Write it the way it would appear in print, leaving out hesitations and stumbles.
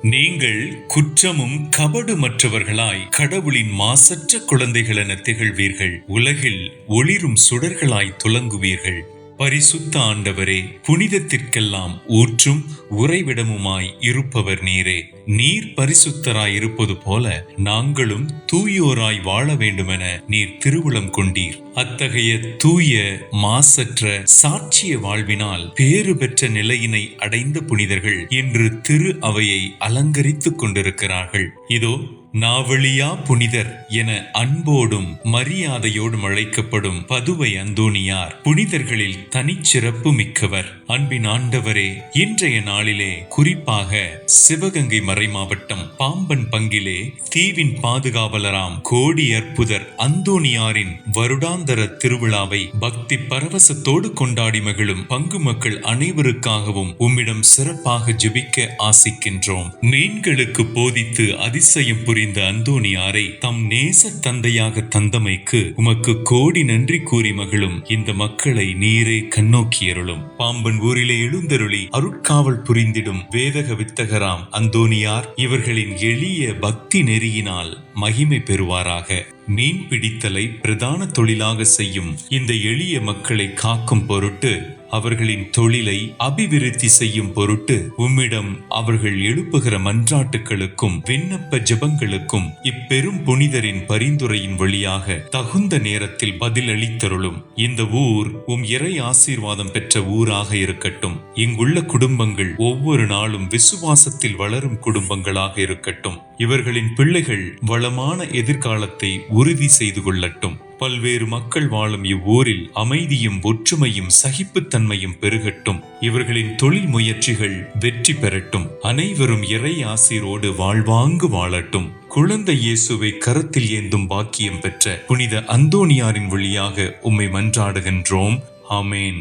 நீங்கள் குற்றமும் கபடுமற்றவர்களாய் கடவுளின் மாசற்ற குழந்தைகள் என திகழ்வீர்கள். உலகில் ஒளிரும் சுடர்களாய் துலங்குவீர்கள். பரிசுத்த ஆண்டவரே, புனிதத்திற்கெல்லாம் ஊற்றும் உறைவிடமுமாய் இருப்பவர் நீரே. நீர் பரிசுத்தராய் இருப்பது போல நாங்களும் தூயோராய் வாழ வேண்டுமென நீர் திருவுளம் கொண்டீர். அத்தகைய தூய மாசற்ற சாட்சிய வாழ்வினால் பேறு பெற்ற நிலையினை அடைந்த புனிதர்கள் இன்று திரு அவையை அலங்கரித்துக் கொண்டிருக்கிறார்கள். இதோ நாவலியா புனிதர் என அன்போடும் மரியாதையோடும் அழைக்கப்படும் பதுவை அந்தோணியார் புனிதர்களில் தனிச்சிறப்பு மிக்கவர். அன்பின் ஆண்டவரே, இன்றைய நாளிலே குறிப்பாக சிவகங்கை மறை மாவட்டம் பாம்பன் பங்கிலே தீவின் பாதுகாவலராம் கோடி அற்புதர் அந்தோணியாரின் வருடாந்தர திருவிழாவை பக்தி பரவசத்தோடு கொண்டாடி மகிழும் பங்கு மக்கள் அனைவருக்காகவும் உம்மிடம் சிறப்பாக ஜெபிக்க ஆசிக்கின்றோம். மீன்களுக்கு போதித்து அதிசயம் புரிந்த அந்தோணியாரை தம் நேச தந்தையாக தந்தமைக்கு உமக்கு கோடி நன்றி கூறி மகிழும் இந்த மக்களை நீரே கண்ணோக்கியருளும். பாம்பன் ஊரிலே எழுந்தருளி அருட்காவல் புரிந்திடும் வேதக வித்தகராம் அந்தோணியார் இவர்களின் எளிய பக்தி நெறியினால் மகிமை பெறுவாராக. மீன் பிடித்தலை பிரதான தொழிலாக செய்யும் இந்த எளிய மக்களை காக்கும் பொருட்டு, அவர்களின் தொழிலை அபிவிருத்தி செய்யும் பொருட்டு உம்மிடம் அவர்கள் எழுப்புகிற மன்றாட்டுகளுக்கும் விண்ணப்ப ஜெபங்களுக்கும் இப்பெரும் புனிதரின் பரிந்துரையின் வழியாக தகுந்த நேரத்தில் பதில் அளித்தருளும். இந்த ஊர் உம் இறை ஆசீர்வாதம் பெற்ற ஊராக இருக்கட்டும். இங்குள்ள குடும்பங்கள் ஒவ்வொரு நாளும் விசுவாசத்தில் வளரும் குடும்பங்களாக இருக்கட்டும். இவர்களின் பிள்ளைகள் வளமான எதிர்காலத்தை உறுதி செய்து கொள்ளட்டும். பல்வேறு மக்கள் வாழும் இவ்வூரில் அமைதியும் ஒற்றுமையும் சகிப்புத்தன்மையும் பெருகட்டும். இவர்களின் தொழில் முயற்சிகள் வெற்றி பெறட்டும். அனைவரும் இறை ஆசீரோடு வாழ்வாங்கு வாழட்டும். குழந்தை இயேசுவை கரத்தில் ஏந்தும் பாக்கியம் பெற்ற புனித அந்தோணியாரின் வழியாக உம்மை மன்றாடுகின்றோம். ஆமேன்.